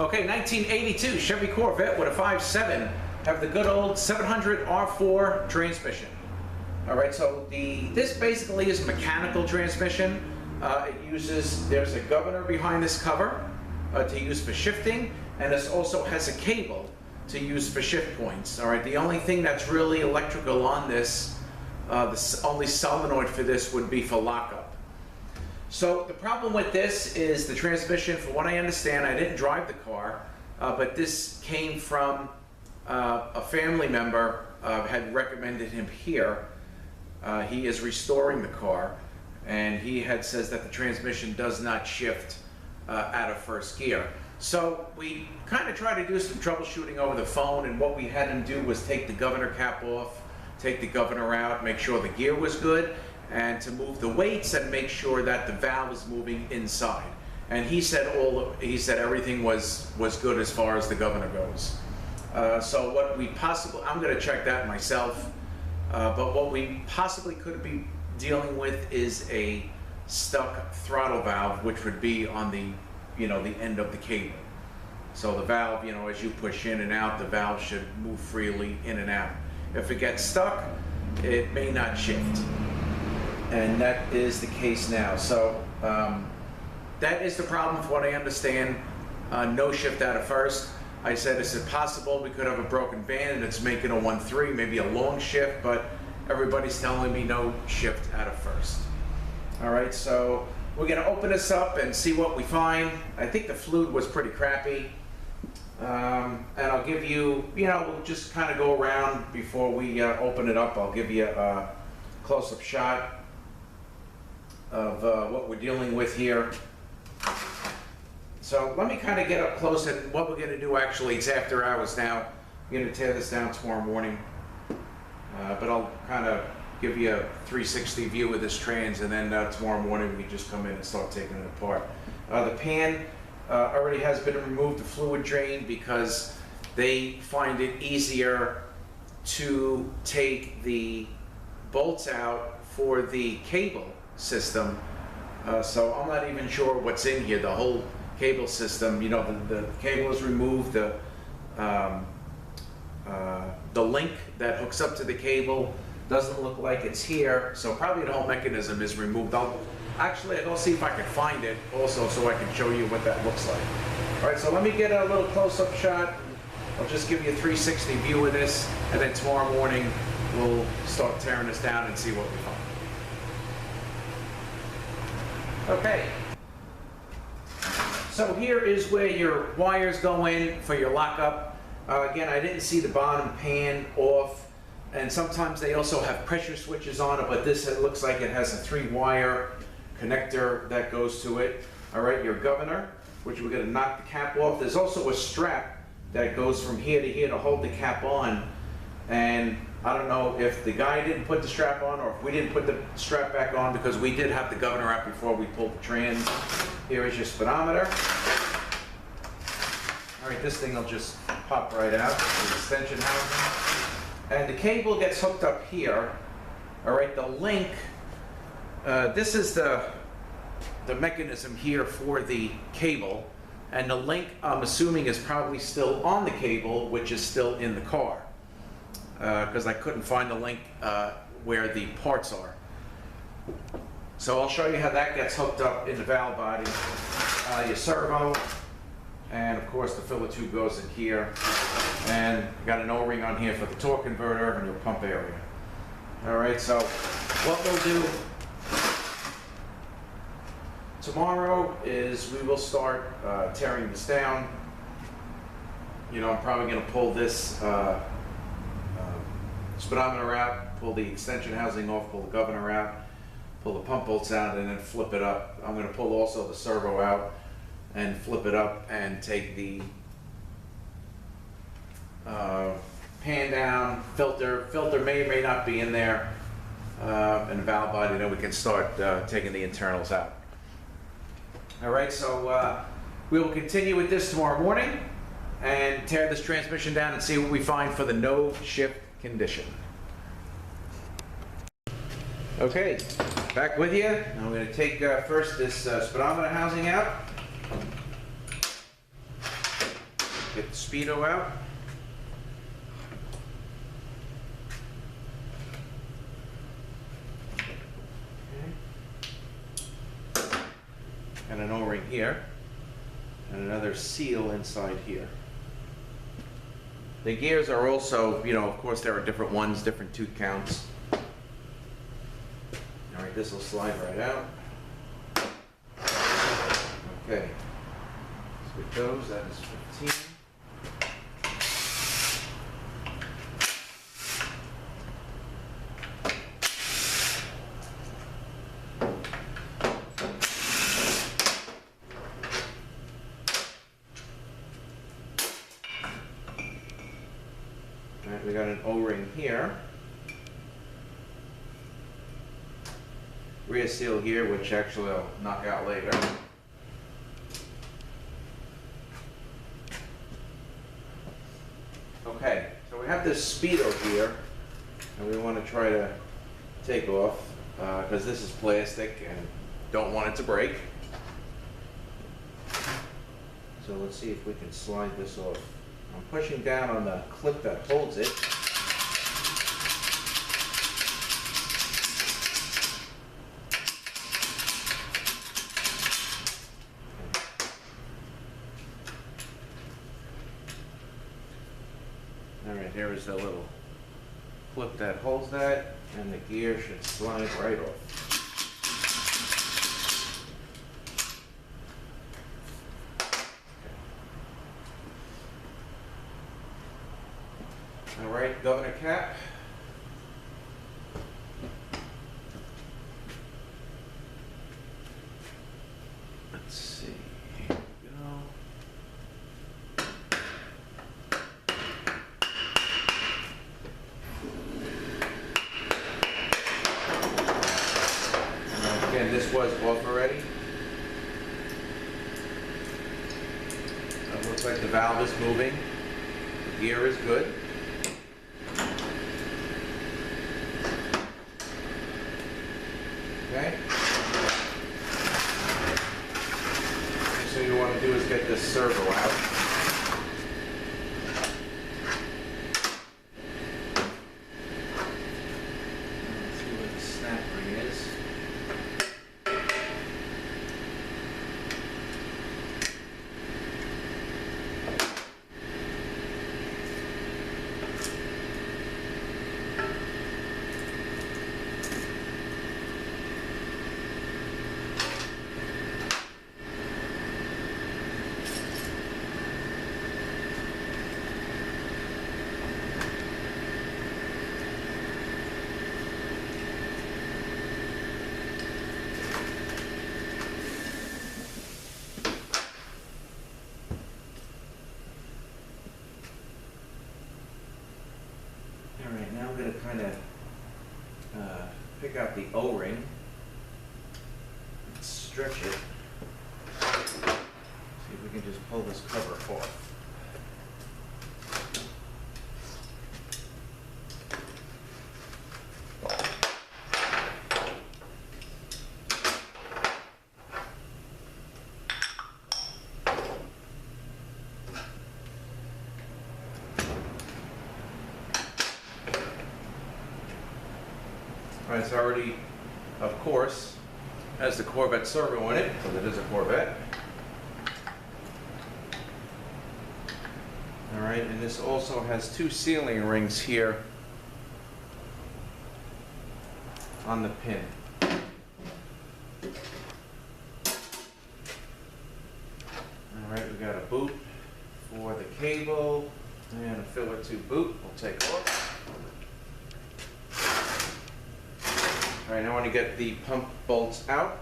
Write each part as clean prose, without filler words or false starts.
Okay, 1982 Chevy Corvette with a 5.7, have the good old 700 R4 transmission. All right, so this basically is a mechanical transmission. There's a governor behind this cover to use for shifting, and this also has a cable to use for shift points. All right, the only thing that's really electrical on this, the only solenoid for this would be for lockup. So the problem with this is the transmission, from what I understand, I didn't drive the car, but this came from a family member had recommended him here. He is restoring the car, and he says that the transmission does not shift out of first gear. So we kind of tried to do some troubleshooting over the phone, and what we had him do was take the governor cap off, take the governor out, make sure the gear was good, and to move the weights and make sure that the valve is moving inside. And he said everything was good as far as the governor goes. So what I'm going to check that myself, but what we possibly could be dealing with is a stuck throttle valve, which would be on the end of the cable. So the valve, as you push in and out, the valve should move freely in and out. If it gets stuck, it may not shift. And that is the case now. So that is the problem, from what I understand. No shift out of first. I said, is it possible we could have a broken band and it's making a 1.3, maybe a long shift, but everybody's telling me no shift out of first. All right, so we're gonna open this up and see what we find. I think the fluid was pretty crappy. And I'll give you, we'll just kind of go around before we open it up. I'll give you a close-up shot of what we're dealing with here. So let me kind of get up close, and what we're going to do actually, it's after hours now. I'm going to tear this down tomorrow morning, but I'll kind of give you a 360 view of this trans, and then tomorrow morning we just come in and start taking it apart. The pan already has been removed, the fluid drain, because they find it easier to take the bolts out for the cable system. So I'm not even sure what's in here, the whole cable system. The cable is removed, the link that hooks up to the cable doesn't look like it's here, so probably the whole mechanism is removed. I'll go see if I can find it also, so I can show you what that looks like. All right, so let me get a little close-up shot. I'll just give you a 360 view of this, and then tomorrow morning we'll start tearing this down and see what we find. Okay, so here is where your wires go in for your lockup. Again, I didn't see the bottom pan off, and sometimes they also have pressure switches on it, but this, it looks like it has a 3-wire connector that goes to it. All right, your governor, which we're going to knock the cap off. There's also a strap that goes from here to here to hold the cap on, and I don't know if the guy didn't put the strap on or if we didn't put the strap back on, because we did have the governor out before we pulled the trans. Here is your speedometer. All right, this thing will just pop right out, the extension housing. And the cable gets hooked up here. All right, the link, this is the mechanism here for the cable. And the link, I'm assuming, is probably still on the cable, which is still in the car. Because I couldn't find the link where the parts are. So I'll show you how that gets hooked up in the valve body. Your servo, and of course the filler tube goes in here. And you got an O-ring on here for the torque converter and your pump area. All right, so what we'll do tomorrow is we will start tearing this down. I'm probably going to pull this speedometer out, pull the extension housing off, pull the governor out, pull the pump bolts out, and then flip it up. I'm going to pull also the servo out and flip it up and take the pan down, filter may or may not be in there, and the valve body, then we can start taking the internals out. All right, so we will continue with this tomorrow morning and tear this transmission down and see what we find for the no shift condition. Okay, back with you. Now we're going to take first this speedometer housing out. Get the speedo out. Okay. And an O-ring here. And another seal inside here. The gears are also, you know, of course there are different ones, different tooth counts. All right, this will slide right out. Okay. Switch those, that is 15. All right, we got an O-ring here. Rear seal here, which actually I'll knock out later. Okay, so we have this speedo here, and we want to try to take off because this is plastic and don't want it to break. So let's see if we can slide this off. I'm pushing down on the clip that holds it. Alright, here is the little clip that holds that, and the gear should slide right off. Alright, governor cap. Let's see. Here we go. Again, this was off already. Looks like the valve is moving. The gear is good. Okay. So you want to do is get this servo out. Let's see where the snap ring is. Alright, now I'm going to kind of pick out the O-ring and stretch it. See if we can just pull this cover off. It's already, of course, has the Corvette servo in it, because it is a Corvette. Alright, and this also has two sealing rings here on the pin. Alright, we got a boot for the cable and a filler tube boot we'll take off. All right, now I want to get the pump bolts out.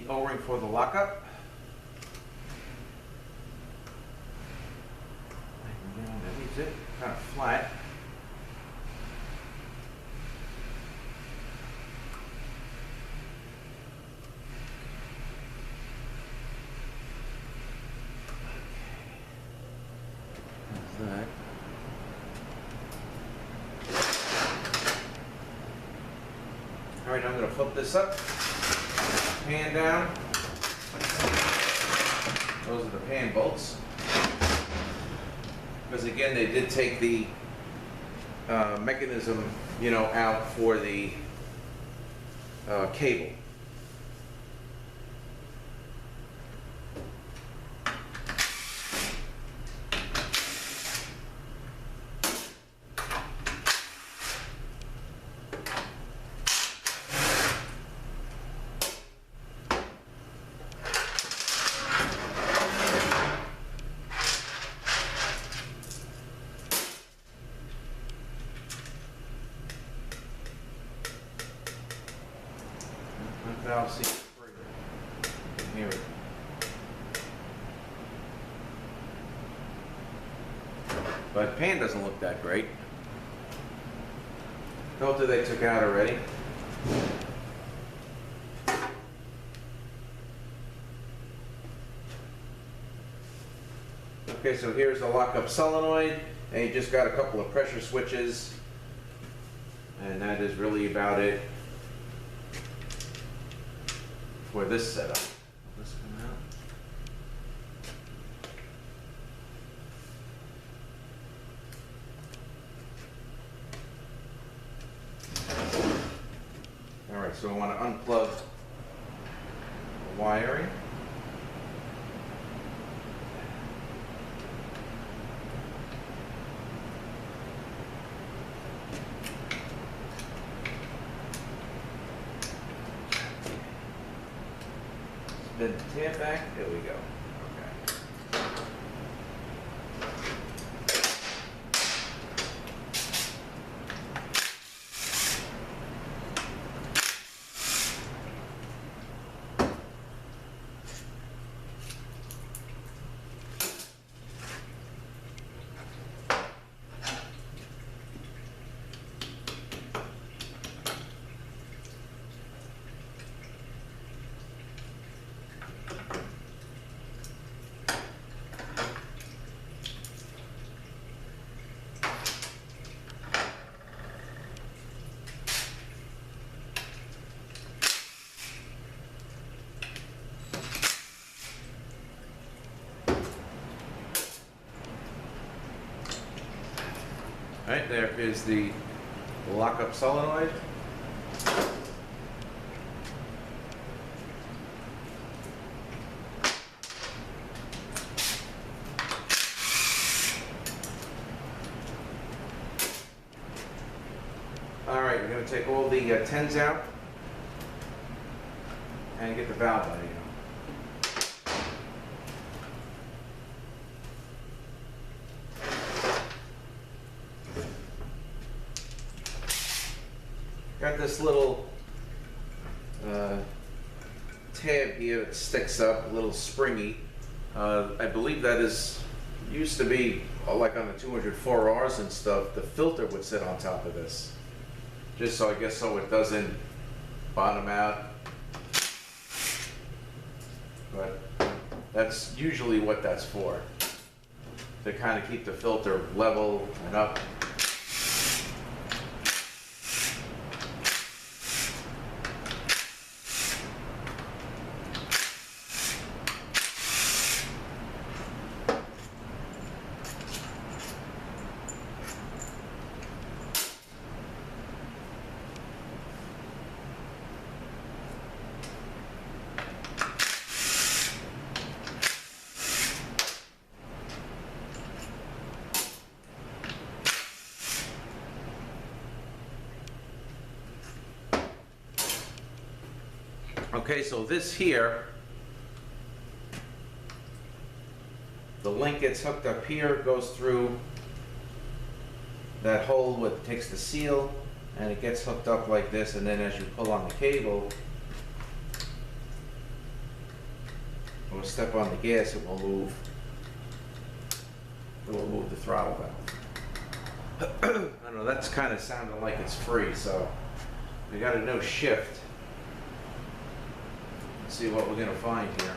the O-ring for the lockup. That leaves it kind of flat. That. All right, I'm going to flip this up, pan down. Those are the pan bolts. Because again, they did take the mechanism, you know, out for the cable. Valve seat free. You can hear it. But pan doesn't look that great. Filter they took out already. Okay, so here's the lockup solenoid, and you just got a couple of pressure switches, and that is really about it for this setup. This come out. All right, so I want to unplug the wiring. Then the tab back, there we go. Okay. All right, there is the lockup solenoid. All right, we're going to take all the 10s out and get the valve out of here. Got this little tab here that sticks up, a little springy. I believe that used to be like on the 204Rs and stuff. The filter would sit on top of this, just so I guess so it doesn't bottom out. But that's usually what that's for, to kind of keep the filter level and up. Okay, so this here, the link gets hooked up here, goes through that hole that takes the seal, and it gets hooked up like this, and then as you pull on the cable, we'll step on the gas, it will move. It will move the throttle valve. I don't know, that's kind of sounding like it's free, so we got a no shift. Let's see what we're gonna find here.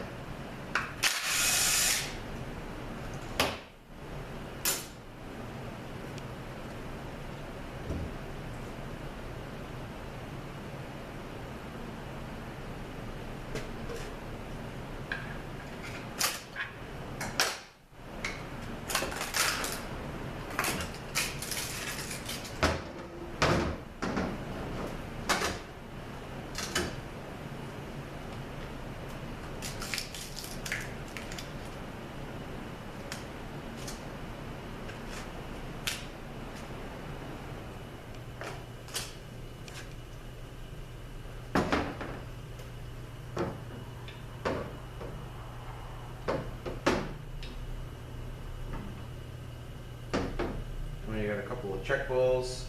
You got a couple of check balls.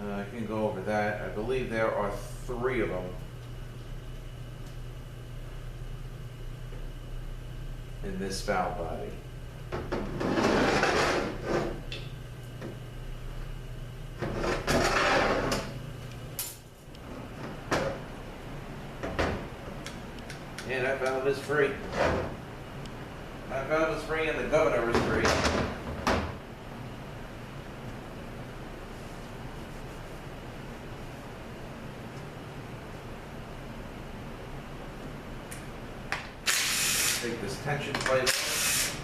I can go over that. I believe there are 3 of them in this valve body. Yeah, that valve is free. That valve is free and the governor is free. Take this tension plate off.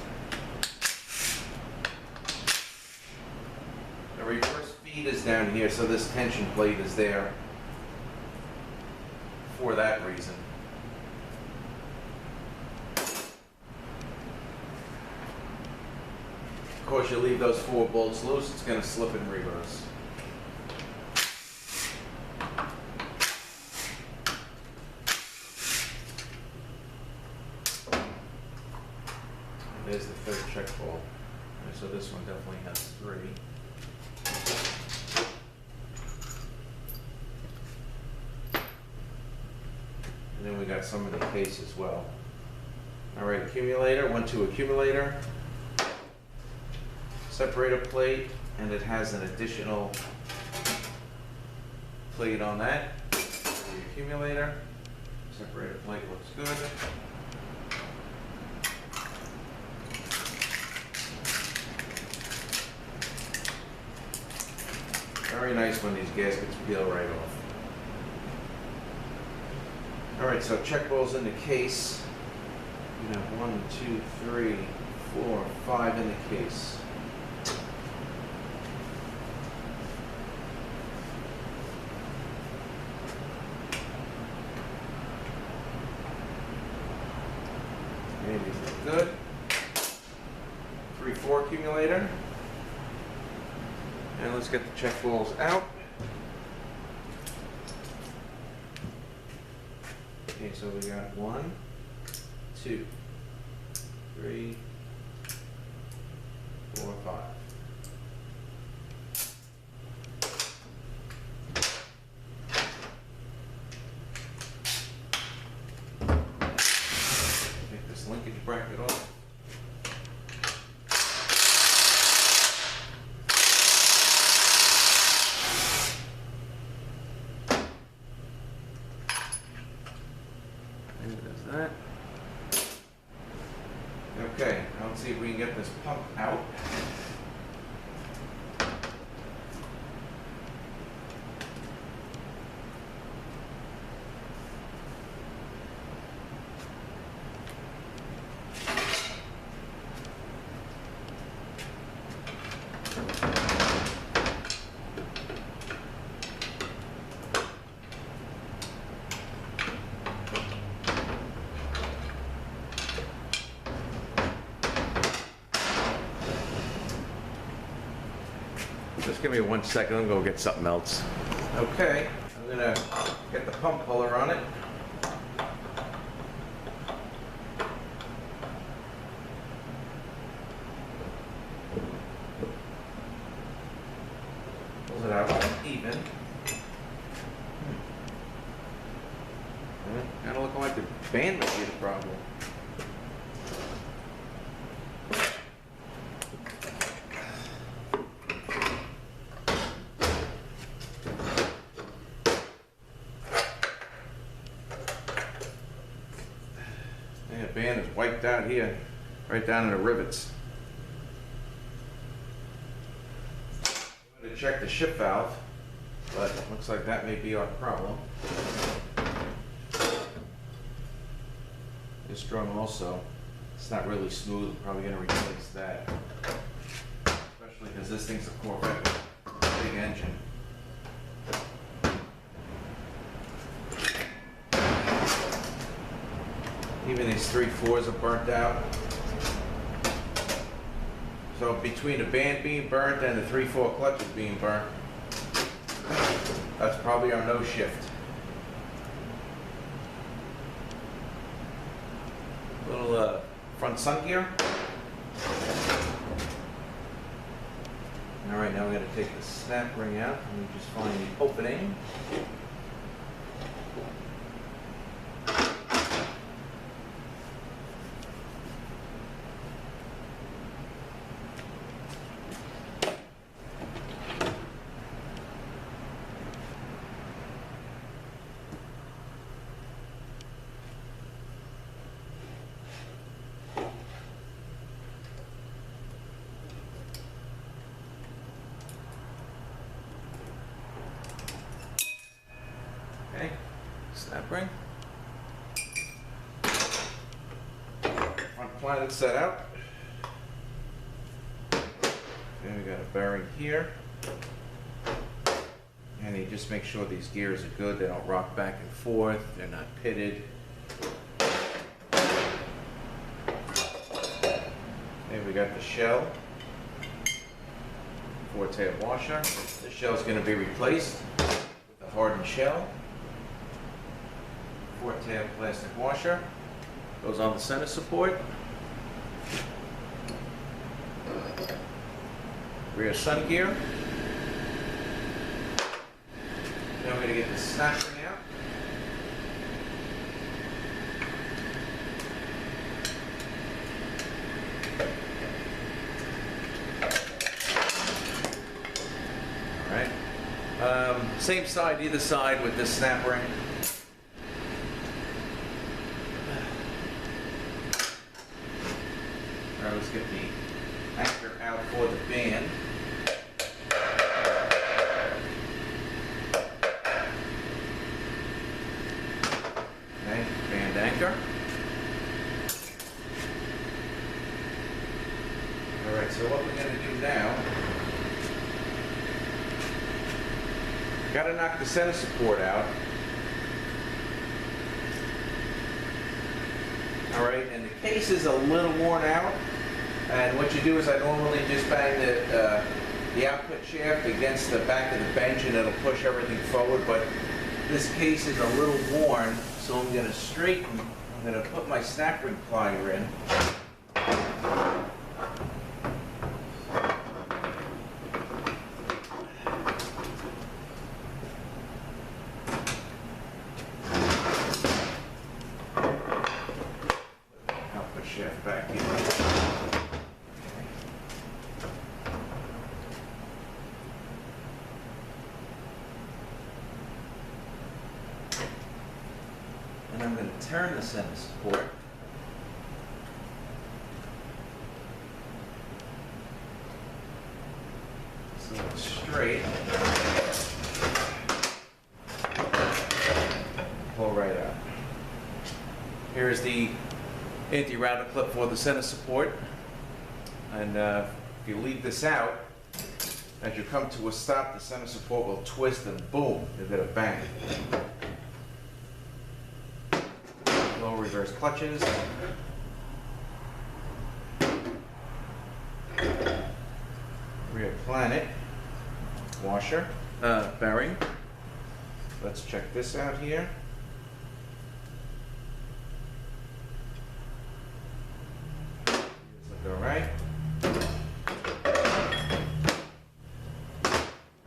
The reverse feed is down here, so this tension plate is there for that reason. Of course, you leave those 4 bolts loose, it's going to slip in reverse. There's the 3rd check ball. And so this one definitely has 3. And then we got some in the case as well. All right, accumulator, went to accumulator. Separator plate, and it has an additional plate on that. The accumulator. Separator plate looks good. Very nice when these gaskets peel right off. All right, so check balls in the case. You have 1, 2, 3, 4, 5 in the case. And these look good. 3-4 accumulator. And let's get the check balls out. Okay, so we got 1, 2, 3, 4, 5. Take this linkage bracket off. That. Okay, now let's see if we can get this pump out. Just give me 1 second, I'll go get something else. Okay, I'm gonna get the pump puller on it. Pulls it out even. Kind of looking like the band might be problem. The band is wiped out here, right down in the rivets. I'm going to check the shift valve, but it looks like that may be our problem. This drum also, it's not really smooth. I'm probably going to replace that, especially because this thing's a Corvette with a big engine. Even these 3/4s are burnt out. So between the band being burnt and the 3/4 clutches being burnt, that's probably our no shift. Little front sun gear. All right, now we're going to take the snap ring out. Let me just find the opening. Okay, snap ring. Front planet set out. Then we got a bearing here. And you just make sure these gears are good, they don't rock back and forth, they're not pitted. Then we got the shell. 4-tail washer. This shell is going to be replaced with the hardened shell. 4-tail plastic washer. Goes on the center support. Rear sun gear. Now we're going to get the snap ring out. Alright. Same side, either side with this snap ring. Alright, let's get the anchor out for the band. Okay, band anchor. Alright, so what we're going to do now, got to knock the center support out. Alright, and the case is a little worn out. And what you do is I normally just bang the output shaft against the back of the bench and it'll push everything forward, but this case is a little worn, so I'm going to straighten. I'm going to put my snap ring plier in. Output shaft back in. And I'm going to turn the center support. So it's straight. Pull right out. Here's the anti-router clip for the center support. And if you leave this out, as you come to a stop, the center support will twist and boom, you'll get a bang. Low reverse clutches. Rear planet. Washer. Bearing. Let's check this out here. Look alright.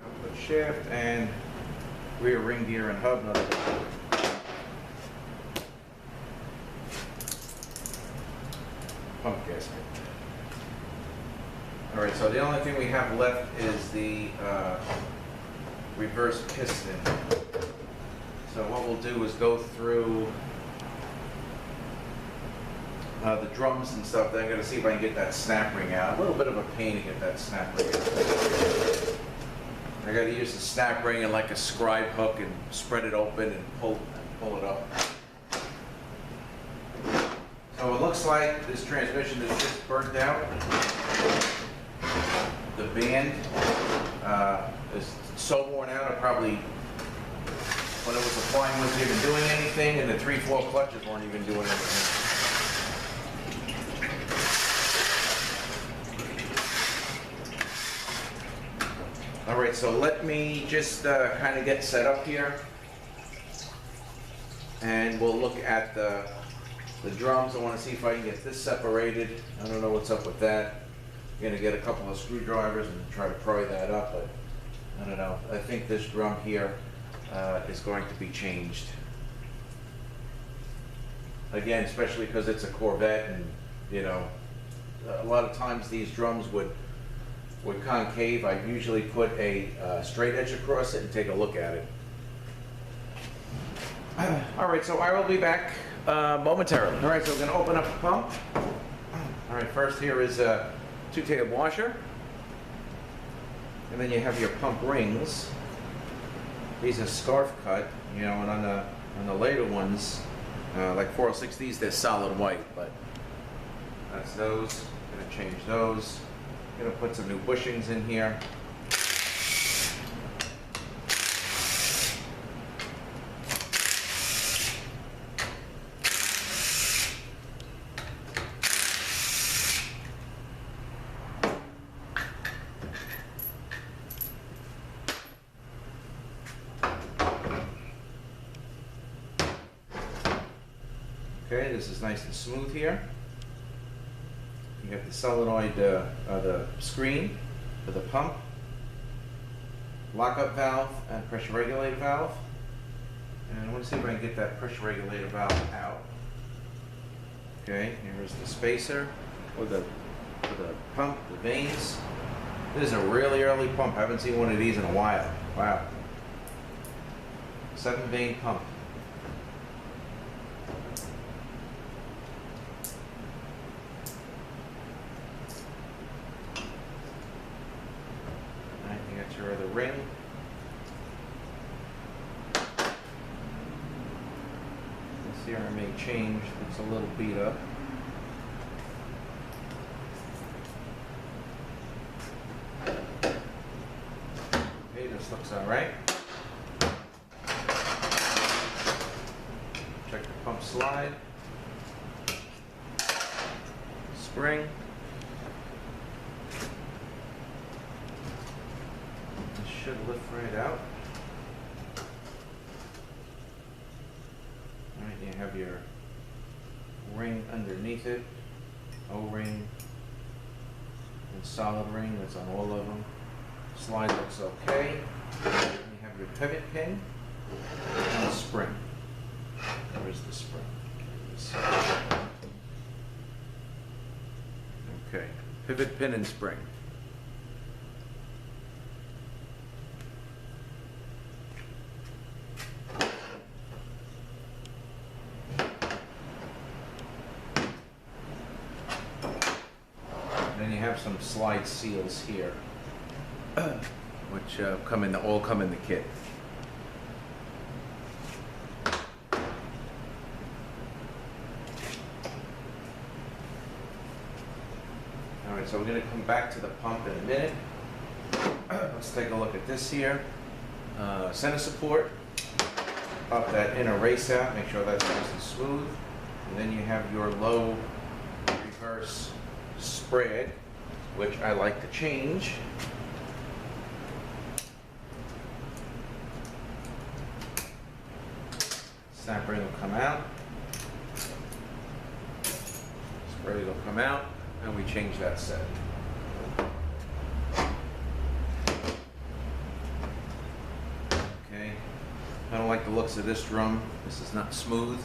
Output shaft and rear ring gear and hub nut. pump gasket. All right, so the only thing we have left is the reverse piston. So what we'll do is go through the drums and stuff. Then I'm going to see if I can get that snap ring out. A little bit of a pain to get that snap ring out. I got to use the snap ring and like a scribe hook and spread it open and pull it up. So it looks like this transmission is just burnt out. The band is so worn out, it probably, when it was applying, wasn't even doing anything, and the 3/4 clutches weren't even doing anything. All right, so let me just kind of get set up here, and we'll look at the drums. I want to see if I can get this separated. I don't know what's up with that. I'm going to get a couple of screwdrivers and try to pry that up, but I don't know. I think this drum here is going to be changed. Again, especially because it's a Corvette, and you know, a lot of times these drums would concave. I usually put a straight edge across it and take a look at it. All right, so I will be back momentarily. All right, so we're going to open up the pump. All right, first here is a two-tab washer, and then you have your pump rings. These are scarf cut, you know, and on the later ones, like 406, they're solid white, but that's those. Gonna change those. Gonna put some new bushings in here. Okay, this is nice and smooth here. You have the solenoid, the screen for the pump, lockup valve, and pressure regulator valve. And I want to see if I can get that pressure regulator valve out. Okay, here's the spacer for the pump, the vanes. This is a really early pump. I haven't seen one of these in a while. Wow. 7-vane pump. Or the ring. This here I may change. It's a little beat up. Okay, this looks all right. Check the pump slide. Spring. Should lift right out. All right, you have your ring underneath it, O-ring and solid ring. That's on all of them. Slide looks okay. And you have your pivot pin and the spring. Where's the spring? Okay, pivot pin and spring. Then you have some slide seals here, which all come in the kit. All right, so we're going to come back to the pump in a minute. Let's take a look at this here. Center support. Pop that inner race out. Make sure that's nice and smooth. And then you have your low reverse spread, which I like to change. Snap ring will come out. Spray will come out, and we change that set. Okay. I don't like the looks of this drum. This is not smooth.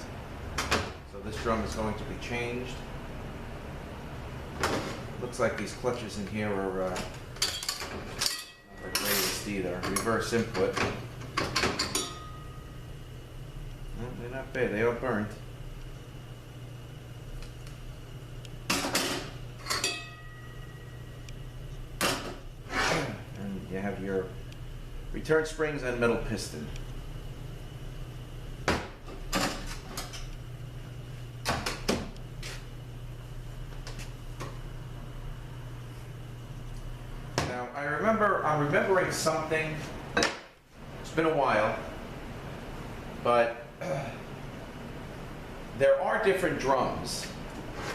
So this drum is going to be changed. looks like these clutches in here are not the greatest either. Reverse input. No, they're not bad. They are burnt. And you have your return springs and metal piston. Now, I'm remembering something. It's been a while, but there are different drums,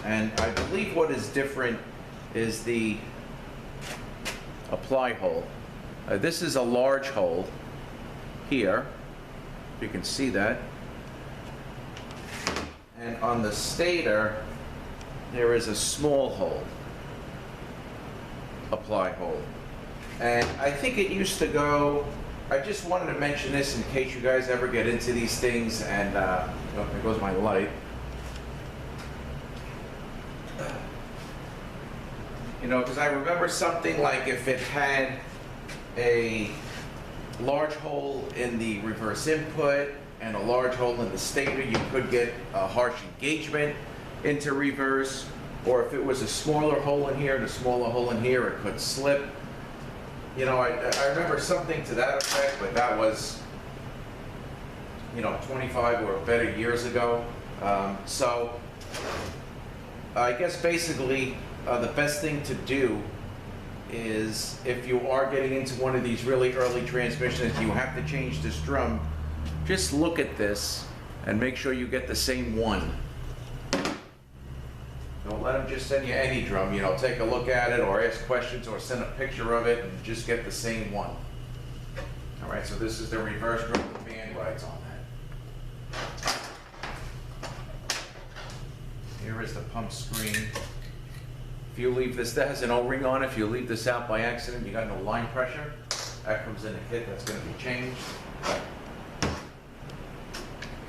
and I believe what is different is the apply hole. This is a large hole here, you can see that, and on the stator there is a small hole, apply hole. And I think it used to go, I just wanted to mention this in case you guys ever get into these things, and oh, there goes my light. You know, because I remember something like if it had a large hole in the reverse input and a large hole in the stator, you could get a harsh engagement into reverse. Or if it was a smaller hole in here and a smaller hole in here, it could slip. You know, I remember something to that effect, but that was, you know, 25 or better years ago. So I guess basically the best thing to do is, if you are getting into one of these really early transmissions, you have to change this drum, just look at this and make sure you get the same one. Don't let them just send you any drum, you know, take a look at it or ask questions or send a picture of it and just get the same one. All right, so this is the reverse drum with the band rides on that. Here is the pump screen. If you leave this, that has an O-ring on it. If you leave this out by accident, you got no line pressure. That comes in a kit, that's going to be changed.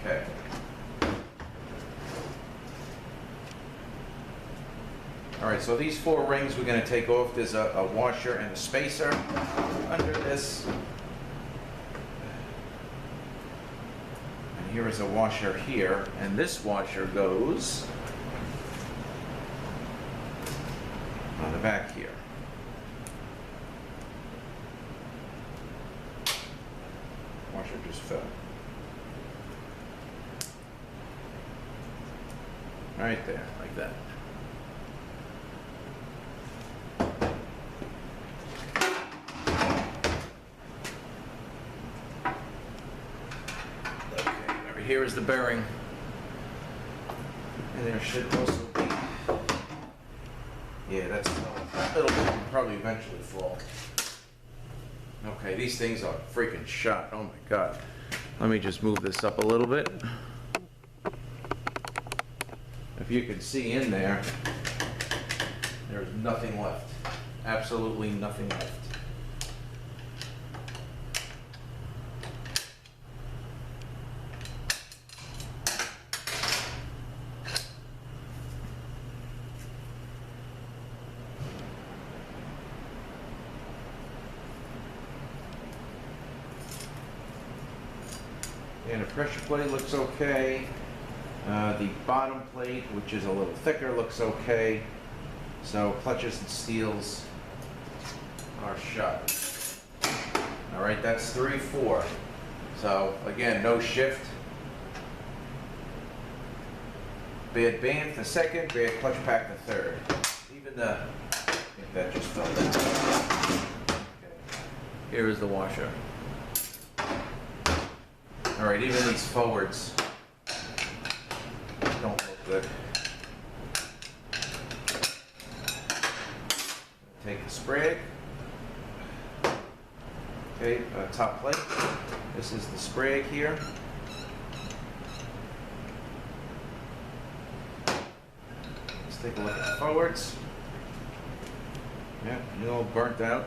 Okay. All right, so these 4 rings we're going to take off. There's a washer and a spacer under this. And here is a washer here, and this washer goes on the back here. Washer just fell. Right there, like that. Here is the bearing, and there should also be, yeah, that's it'll probably eventually fall. Okay, these things are freaking shot. Oh my God. Let me just move this up a little bit. If you can see in there, there's nothing left. Absolutely nothing left. And the pressure plate looks okay. The bottom plate, which is a little thicker, looks okay. So clutches and steels are shut. All right, that's 3, 4. So again, no shift. Bad band the second, bad clutch pack the third. Even the, I think that just fell down. Okay. Here is the washer. All right, even these forwards don't look good. Take the sprig. Okay, top plate. This is the sprig here. Let's take a look at the forwards. Yeah, they're all burnt out.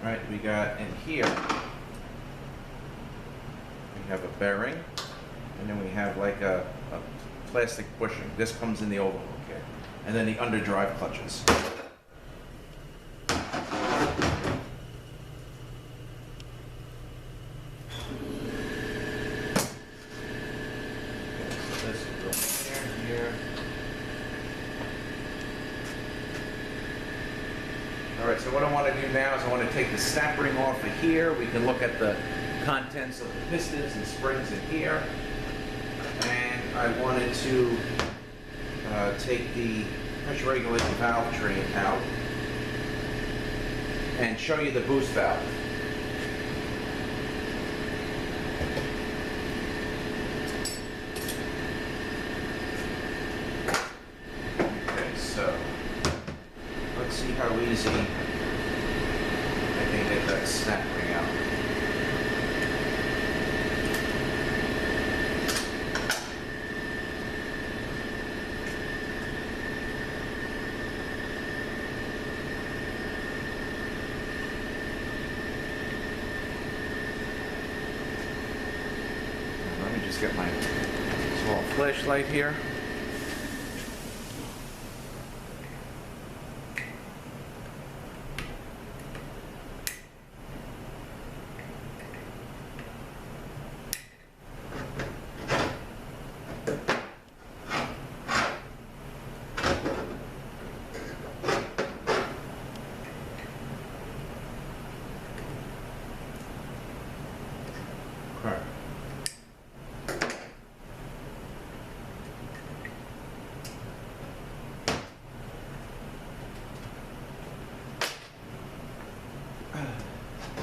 All right, we got in here, we have a bearing. And then we have like a plastic bushing. This comes in the overhaul kit. And then the underdrive clutches. Alright, so what I want to do now is I want to take the snap ring off of here. We can look at the contents of the pistons and springs in here. And I wanted to take the pressure regulating valve train out and show you the boost valve. Okay, so let's see how easy I can get that snap ring out. Let me just get my small flashlight here.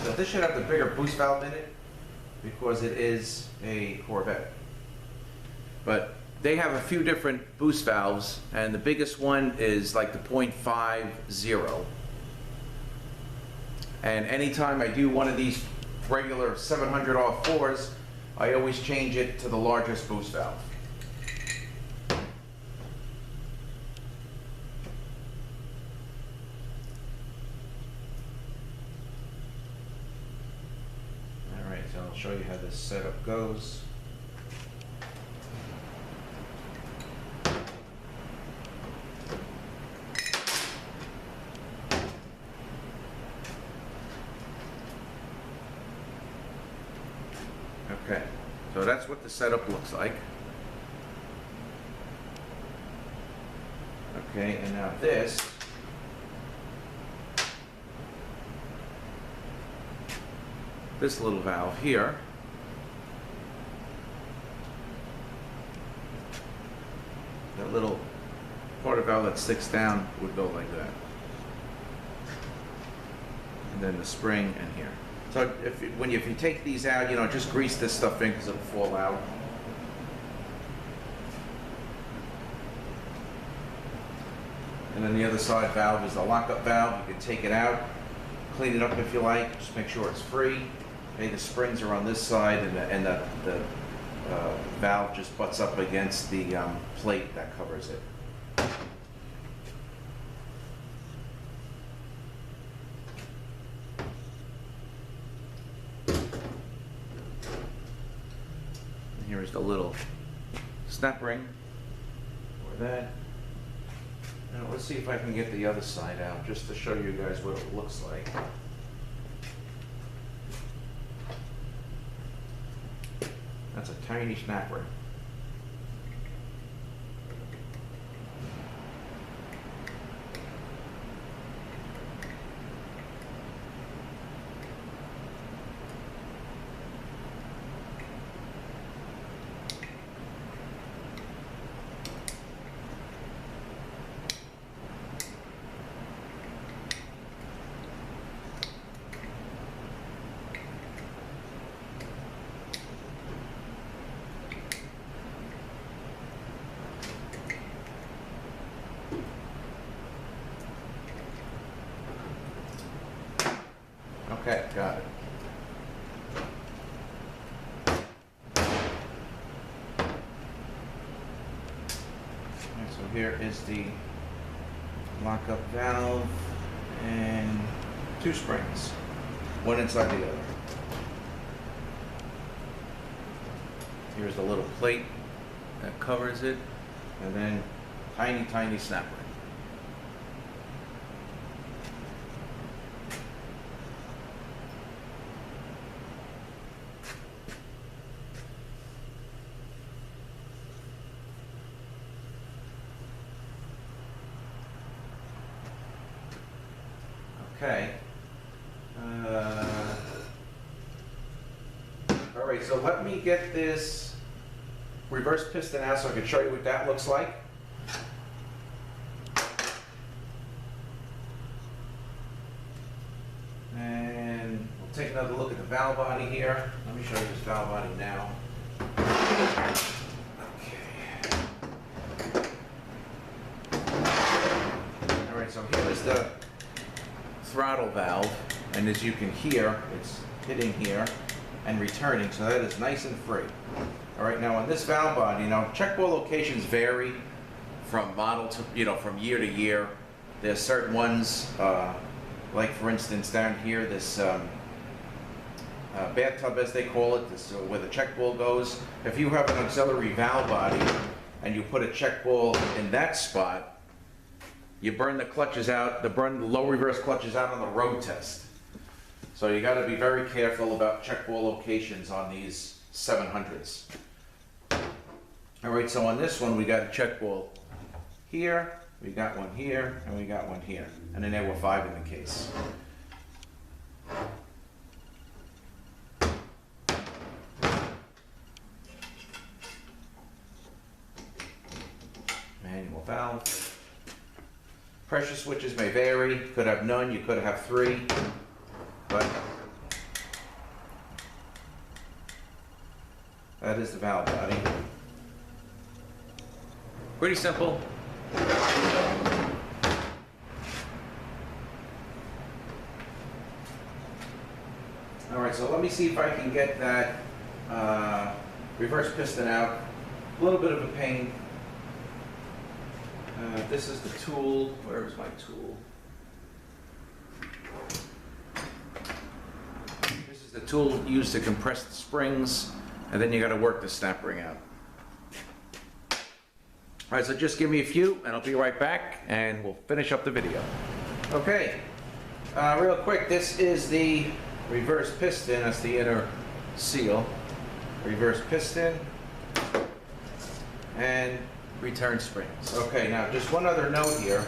So this should have the bigger boost valve in it because it is a Corvette. But they have a few different boost valves, and the biggest one is like the .50. And anytime I do one of these regular 700 R4s, I always change it to the largest boost valve. Alright, so I'll show you how this setup goes. Okay, so that's what the setup looks like. Okay, and now this little valve here that little quarter valve that sticks down would go like that, and then the spring in here. So if you take these out, you know, just grease this stuff in because it'll fall out. And then the other side valve is the lockup valve. You can take it out, clean it up if you like, just make sure it's free. Okay, the springs are on this side, and the valve just butts up against the plate that covers it. Here's the little snap ring for that. Now let's see if I can get the other side out just to show you guys what it looks like. That's a tiny snap ring. Okay, got it. And so here is the lockup valve and two springs, one inside the other. Here's the little plate that covers it, and then tiny, tiny snap ring. Okay. All right, so let me get this reverse piston out so I can show you what that looks like. And we'll take another look at the valve body here. Let me show you this valve body now. Okay. All right, so here is the throttle valve, and as you can hear, it's hitting here and returning, so that is nice and free. All right, now on this valve body, check bore locations vary from model to, from year to year. There's certain ones, like for instance down here, this bathtub, as they call it, this where the check ball goes. If you have an auxiliary valve body and you put a check ball in that spot, you burn the clutches out, burn the low reverse clutches out on the road test. So you got to be very careful about check ball locations on these 700s. All right, so on this one we got a check ball here, we got one here, and we got one here. And then there were 5 in the case. Manual valve. Pressure switches may vary. You could have none, you could have 3, but that is the valve body. Pretty simple. All right, so let me see if I can get that reverse piston out. A little bit of a pain. This is the tool. Where is my tool? This is the tool used to compress the springs, and then you got to work the snap ring out. All right, so just give me a few, and I'll be right back, and we'll finish up the video. Okay, real quick, this is the reverse piston. That's the inner seal. Reverse piston, and return springs. Okay, now just one other note here.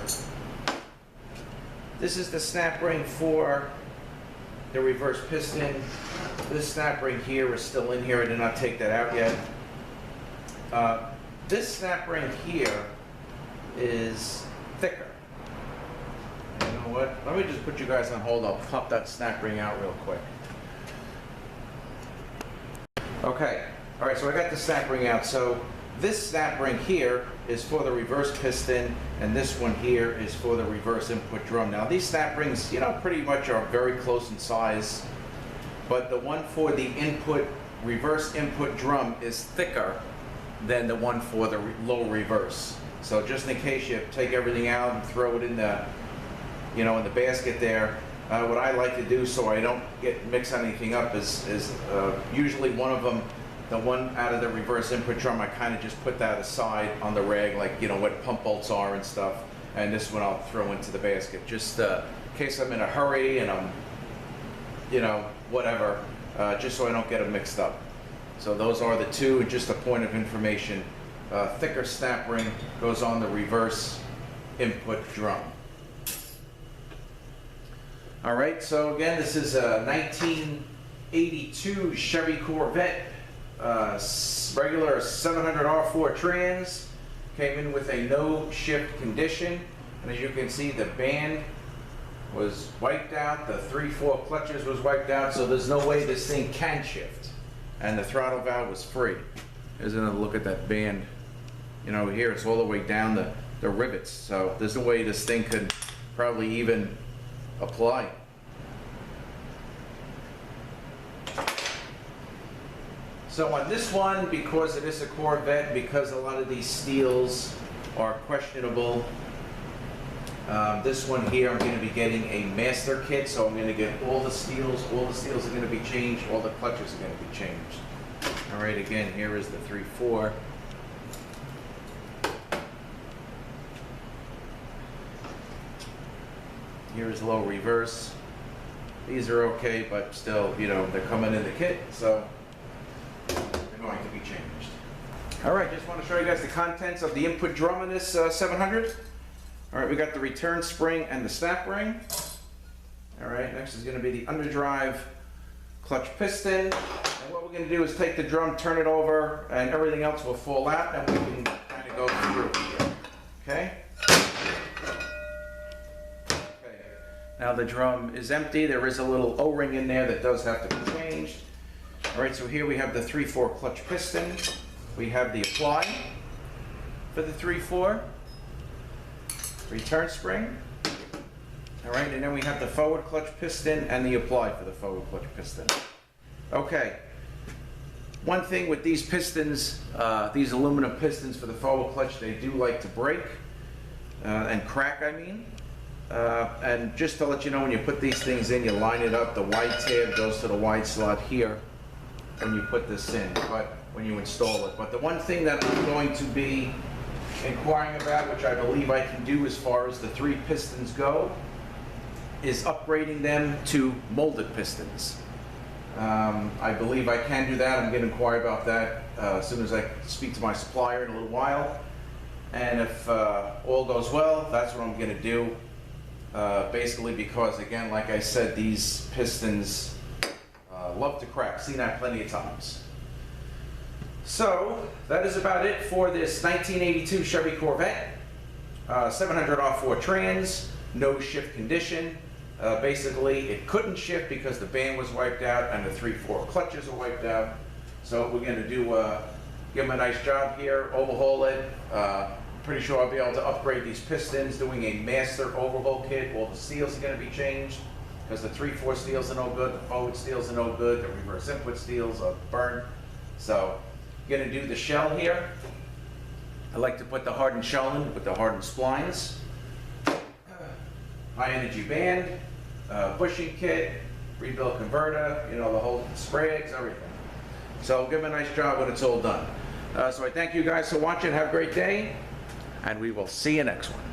This is the snap ring for the reverse piston. This snap ring here is still in here. I did not take that out yet. This snap ring here is thicker. You know what? Let me just put you guys on hold. I'll pop that snap ring out real quick. Okay, all right, so I got the snap ring out. So this snap ring here is for the reverse piston, and this one here is for the reverse input drum. Now these snap rings, pretty much are very close in size, but the one for the reverse input drum is thicker than the one for the low reverse. So just in case you take everything out and throw it in the, in the basket there, what I like to do so I don't mix anything up is usually one of them, the one out of the reverse input drum, I kind of just put that aside on the rag, like what pump bolts are and stuff, and this one I'll throw into the basket, just in case I'm in a hurry and I'm, whatever, just so I don't get them mixed up. So those are the two, and just a point of information, thicker snap ring goes on the reverse input drum. All right, so again, this is a 1982 Chevy Corvette. Regular 700 R4 trans, came in with a no shift condition, and as you can see, the band was wiped out, the 3/4 clutches was wiped out, so there's no way this thing can shift, and the throttle valve was free. Here's another look at that band. Here it's all the way down the rivets, so there's no way this thing could probably even apply. So on this one, because it is a Corvette, because a lot of these steels are questionable, this one here I'm going to be getting a master kit, so I'm going to get all the steels are going to be changed, all the clutches are going to be changed. All right, again, here is the 3/4. Here is low reverse. These are okay, but still, you know, they're coming in the kit, so they're going to be changed. All right, just want to show you guys the contents of the input drum in this 700. All right, we got the return spring and the snap ring. All right, next is going to be the underdrive clutch piston. And what we're going to do is take the drum, turn it over, and everything else will fall out, and we can kind of go through here. Okay? Now the drum is empty. There is a little O-ring in there that does have to be changed. All right, so here we have the 3/4 clutch piston. We have the apply for the 3/4. Return spring. All right, and then we have the forward clutch piston and the apply for the forward clutch piston. Okay. One thing with these pistons, these aluminum pistons for the forward clutch, they do like to break and crack, I mean. And just to let you know, when you put these things in, you line it up. The wide tab goes to the wide slot here when you put this in, but when you install it. But the one thing that I'm going to be inquiring about, which I believe I can do as far as the 3 pistons go, is upgrading them to molded pistons. I believe I can do that. I'm going to inquire about that as soon as I speak to my supplier in a little while. And if all goes well, that's what I'm going to do. Basically because, again, like I said, these pistons love to crack. Seen that plenty of times. So that is about it for this 1982 Chevy Corvette. 700 R4 trans, no shift condition. Basically, it couldn't shift because the band was wiped out and the 3/4 clutches are wiped out. So we're going to do give them a nice job here, overhaul it. Pretty sure I'll be able to upgrade these pistons, doing a master overhaul kit. All the seals are going to be changed because the 3/4 steels are no good, the forward steels are no good, the reverse input steels are burnt. So I'm going to do the shell here. I like to put the hardened shell in with the hardened splines. High energy band, bushing kit, rebuild converter, you know, the whole sprags, everything. So give them a nice job when it's all done. So I thank you guys for watching. Have a great day, and we will see you next one.